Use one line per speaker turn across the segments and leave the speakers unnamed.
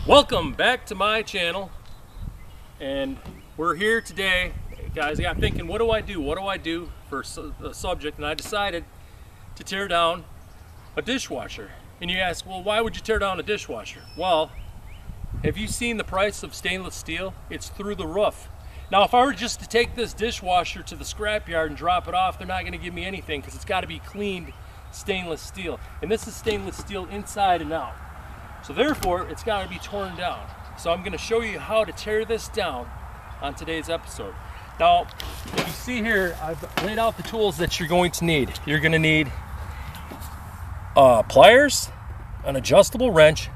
Welcome back to my channel, and we're here today, guys. I got thinking, what do I do for a subject, and I decided to tear down a dishwasher. And you ask, well, why would you tear down a dishwasher? Well, have you seen the price of stainless steel? It's through the roof. Now, if I were just to take this dishwasher to the scrapyard and drop it off, they're not going to give me anything because it's got to be cleaned stainless steel, and this is stainless steel inside and out. So therefore, it's got to be torn down. So I'm going to show you how to tear this down on today's episode. Now, if you see here, I've laid out the tools that you're going to need. You're going to need pliers, an adjustable wrench,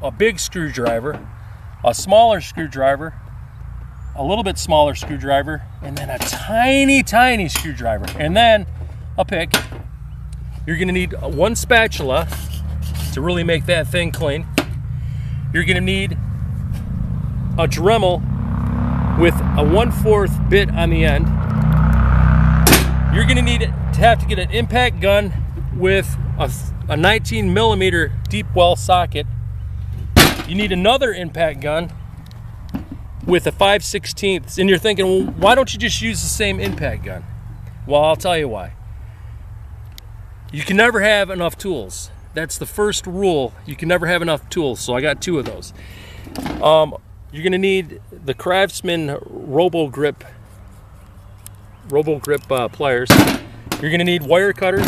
a big screwdriver, a smaller screwdriver, a little bit smaller screwdriver, and then a tiny, tiny screwdriver, and then a pick. You're going to need one spatula to really make that thing clean. You're going to need a Dremel with a 1/4 bit on the end. You're going to need to get an impact gun with a 19mm deep well socket. You need another impact gun with a 5/16. And you're thinking, well, why don't you just use the same impact gun? Well, I'll tell you why. You can never have enough tools. That's the first rule. You can never have enough tools, so I got 2 of those. You're going to need the Craftsman Robo Grip pliers. You're going to need wire cutters,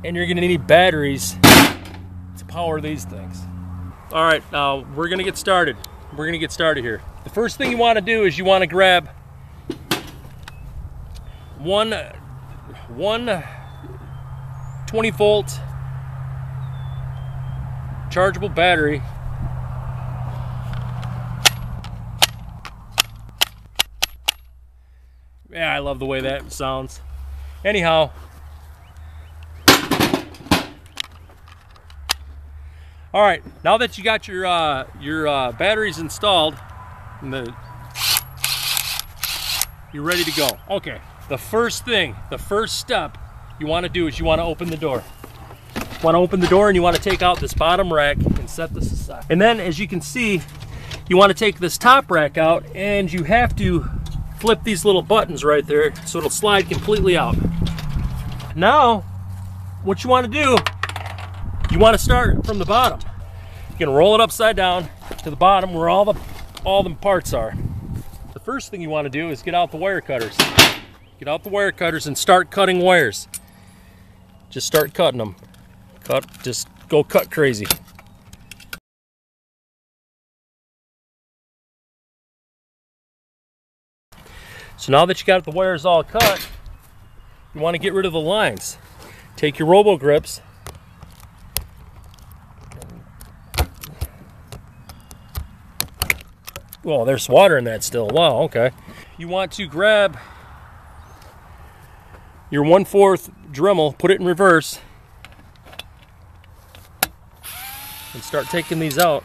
and you're going to need batteries to power these things. All right, now we're going to get started. We're going to get started here. The first thing you want to do is you want to grab one 20-volt chargeable battery. Yeah, I love the way that sounds. Anyhow, all right, now that you got your batteries installed, and you're ready to go. Okay, the first step you want to do is you want to open the door. You want to open the door, and you want to take out this bottom rack and set this aside. And then, as you can see, you want to take this top rack out, and you have to flip these little buttons right there so it'll slide completely out. Now, what you want to do, you want to start from the bottom. You're going to roll it upside down to the bottom where all the parts are. The first thing you want to do is get out the wire cutters. Get out the wire cutters and start cutting wires. Just start cutting them. Just go cut crazy. So now that you got the wires all cut, you want to get rid of the lines. Take your Robo Grips. Well, there's water in that still. Wow, okay. You want to grab your 1/4 Dremel, put it in reverse, and start taking these out.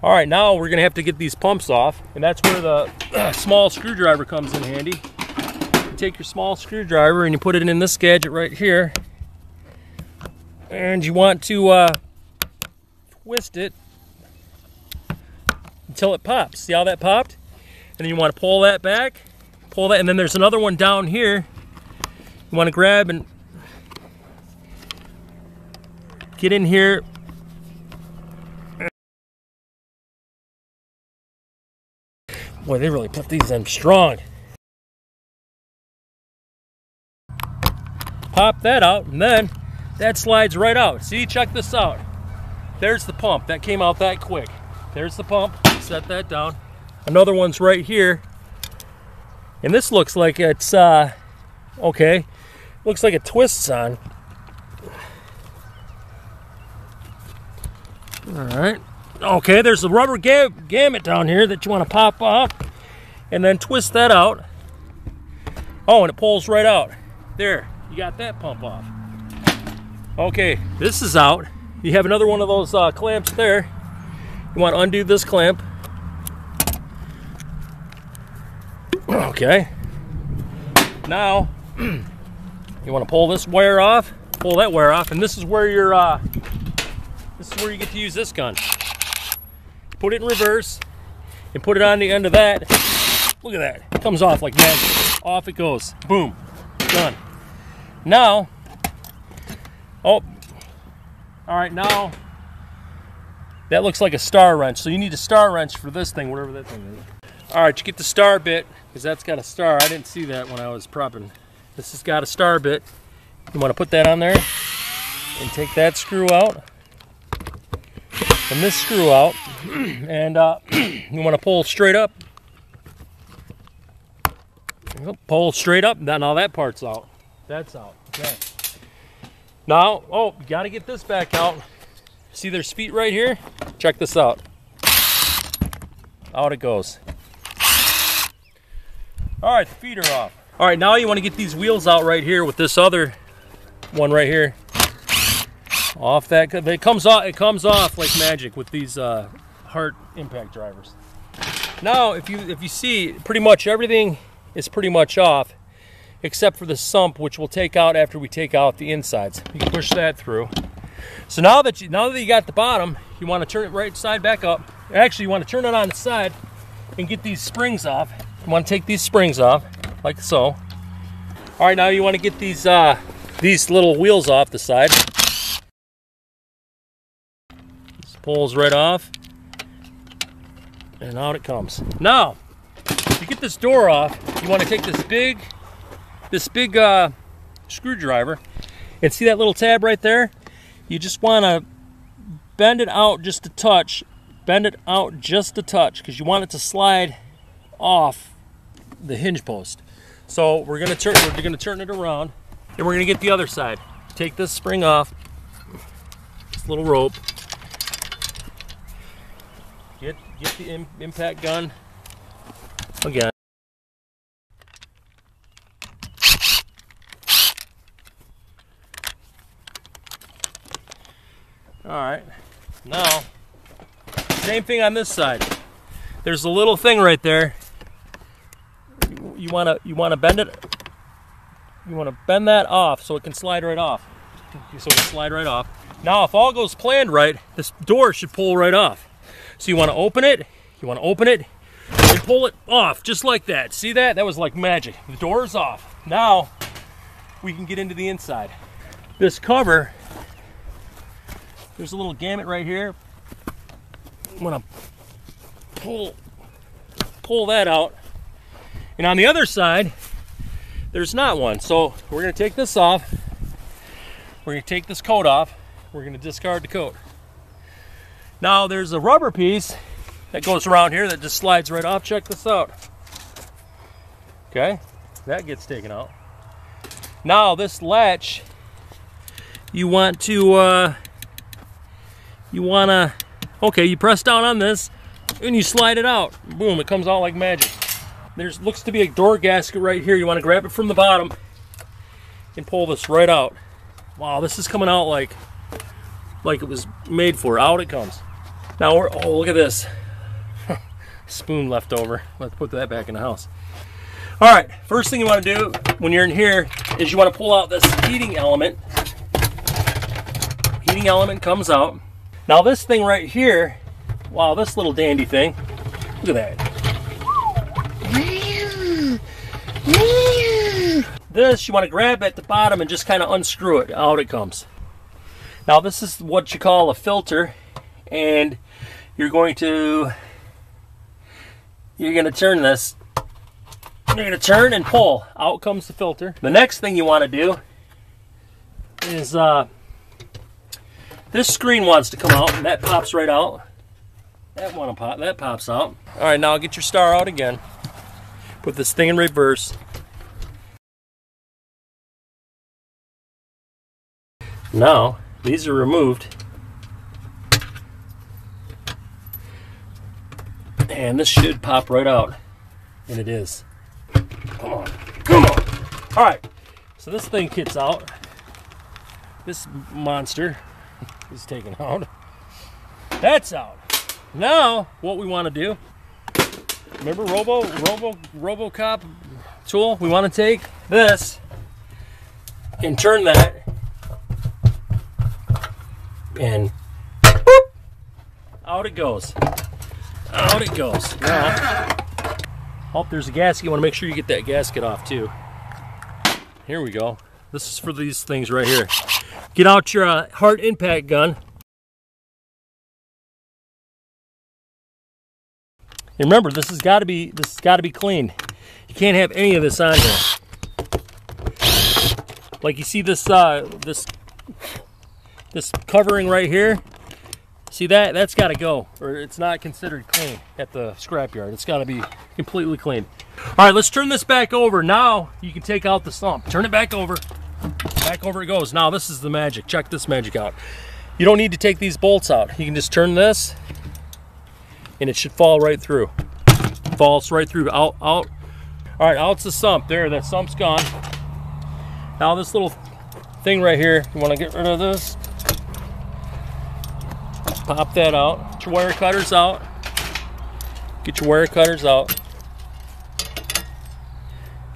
All right, now we're gonna have to get these pumps off, and that's where the small screwdriver comes in handy. You take your small screwdriver and you put it in this gadget right here, and you want to twist it until it pops. See how that popped? And then you want to pull that back, pull that, and then there's another one down here. You want to grab and get in here. Boy, they really put these in strong. Pop that out, and then that slides right out. See, check this out. There's the pump. That came out that quick. There's the pump. Set that down. Another one's right here. And this looks like it's, okay. Looks like it twists on. All right. Okay, there's the rubber gamut down here that you want to pop off and then twist that out. Oh, and it pulls right out. There, you got that pump off. Okay, this is out. You have another one of those clamps there. You want to undo this clamp. Okay. Now, you want to pull this wire off. pull that wire off, and this is where your this is where you get to use this gun. Put it in reverse and put it on the end of that. Look at that. It comes off like magic. Off it goes. Boom. Done. Now, oh, all right, now that looks like a star wrench. So you need a star wrench for this thing, whatever that thing is. All right, you get the star bit, because that's got a star. I didn't see that when I was propping. This has got a star bit. You want to put that on there and take that screw out and this screw out, and you want to pull straight up. Pull straight up. Now that part's out. That's out. Okay. Now, oh, you got to get this back out. See there's feet right here? Check this out. Out it goes. All right, the feet are off. All right, now you want to get these wheels out right here with this other one right here. Off that, it comes off like magic with these Hart impact drivers. Now, if you see, pretty much everything is pretty much off, except for the sump, which we'll take out after we take out the insides. You can push that through. So now that you got the bottom, you want to turn it right side back up. Actually, you want to turn it on its side and get these springs off. You want to take these springs off, like so. All right, now you want to get these little wheels off the side. This pulls right off, and out it comes. Now, to get this door off, you want to take this big screwdriver, and see that little tab right there? You just want to bend it out just a touch. Bend it out just a touch, because you want it to slide off the hinge post. So we're gonna turn it around, and we're gonna get the other side. Take this spring off, this little rope. Get the impact gun again. All right, now same thing on this side. There's a little thing right there. You wanna bend it. You wanna bend that off so it can slide right off. So it can slide right off. Now, if all goes planned right, this door should pull right off. So you wanna open it. You wanna open it and pull it off just like that. See that? That was like magic. The door is off. Now we can get into the inside. This cover. There's a little gamut right here. I'm gonna pull that out, and on the other side there's not one. So we're gonna take this off. We're gonna take this coat off. We're gonna discard the coat. Now there's a rubber piece that goes around here that just slides right off. Check this out. Okay, that gets taken out. Now this latch, you press down on this and you slide it out. Boom, it comes out like magic. There's looks to be a door gasket right here. You want to grab it from the bottom and pull this right out. Wow, this is coming out like it was made for. Out it comes. Now oh, look at this. Spoon left over. Let's put that back in the house. All right, first thing you want to do when you're in here is you want to pull out this heating element. Heating element comes out. Now this thing right here, wow, this little dandy thing, look at that. This, you want to grab at the bottom and just kind of unscrew it. Out it comes. Now this is what you call a filter, and you're going to turn this. You're going to turn and pull. Out comes the filter. The next thing you want to do is this screen wants to come out, and that pops right out. That pops out. All right, now get your star out again. Put this thing in reverse. Now, these are removed. And this should pop right out. And it is. Come on. Come on. All right. So this thing gets out. This monster is taken out. That's out. Now, what we want to do, remember RoboCop tool? We want to take this and turn that and boop, out it goes. Out it goes. Now, oh, there's a gasket. You want to make sure you get that gasket off too. Here we go. This is for these things right here. Get out your Hart impact gun. And remember, this has got to be clean. You can't have any of this on here. Like you see this this covering right here. See that? That's got to go, or it's not considered clean at the scrapyard. It's got to be completely clean. All right, let's turn this back over. Now you can take out the sump. Turn it back over. Back over it goes. Now this is the magic. Check this magic out. You don't need to take these bolts out. You can just turn this, and it should fall right through. Falls right through. Out. All right, out's the sump. There, that sump's gone. Now this little thing right here, you want to get rid of this. Pop that out. Get your wire cutters out. Get your wire cutters out.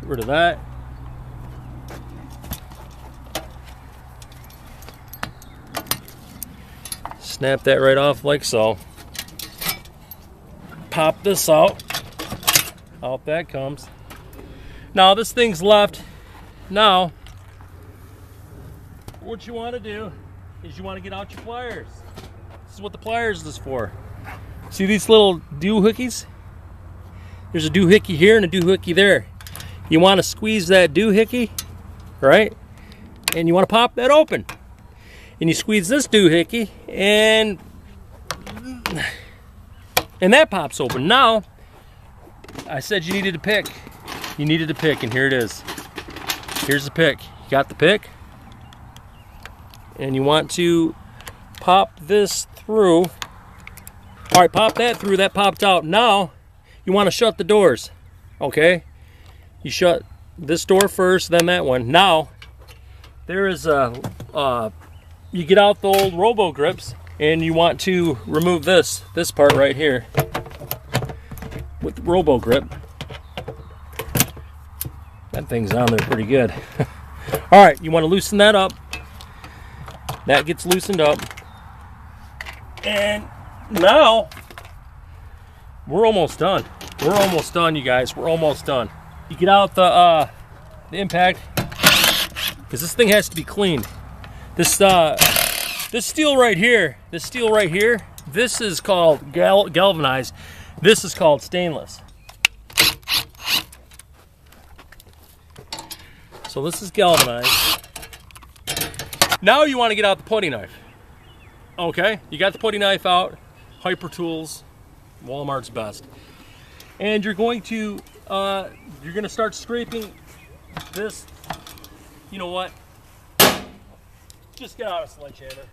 Get rid of that. Snap that right off like so. Pop this out. Out that comes. Now this thing's left. Now, what you want to do is you want to get out your pliers. This is what the pliers is for. See these little doohickeys? There's a doohickey here and a doohickey there. You want to squeeze that doohickey, right? And you want to pop that open. And you squeeze this doohickey, and that pops open. Now, I said you needed to pick. You needed to pick, and here it is. Here's the pick. You got the pick, and you want to pop this through. All right, pop that through. That popped out. Now, you want to shut the doors. Okay? You shut this door first, then that one. Now, there is a you get out the old robo grips, and you want to remove this part right here with the robo grip. That thing's on there pretty good. All right, you want to loosen that up. That gets loosened up, and now we're almost done. We're almost done, you guys. We're almost done. You get out the impact, because this thing has to be cleaned. This steel right here, this is called galvanized. This is called stainless. So this is galvanized. Now you want to get out the putty knife. Okay, you got the putty knife out. Hyper Tools, Walmart's best. And you're going to start scraping this. You know what? Just get out a sledgehammer.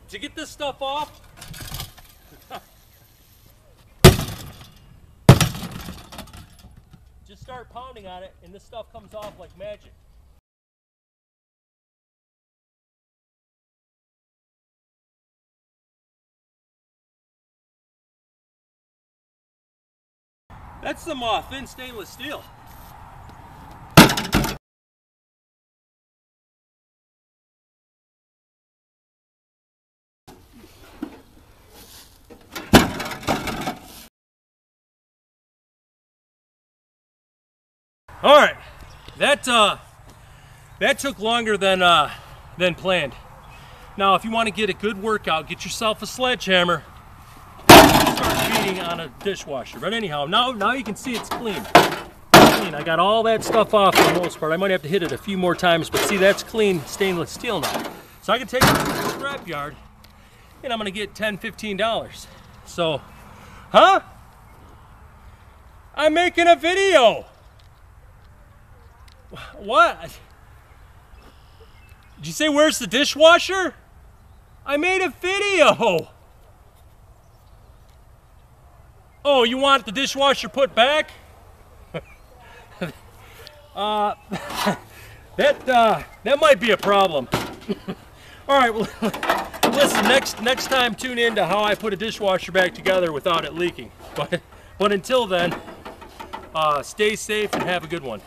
To get this stuff off, just start pounding on it, and this stuff comes off like magic. That's some thin stainless steel. All right, that took longer than planned. Now, if you want to get a good workout, get yourself a sledgehammer. Start beating on a dishwasher. But anyhow, now you can see it's clean. Clean. I got all that stuff off for the most part. I might have to hit it a few more times, but see, that's clean stainless steel now. So I can take it to the scrap yard, and I'm gonna get $10, $15. So, huh? I'm making a video. What? Did you say where's the dishwasher? I made a video. Oh, you want the dishwasher put back? That might be a problem. All right, well, listen, next time tune in to how I put a dishwasher back together without it leaking. But until then, stay safe and have a good one.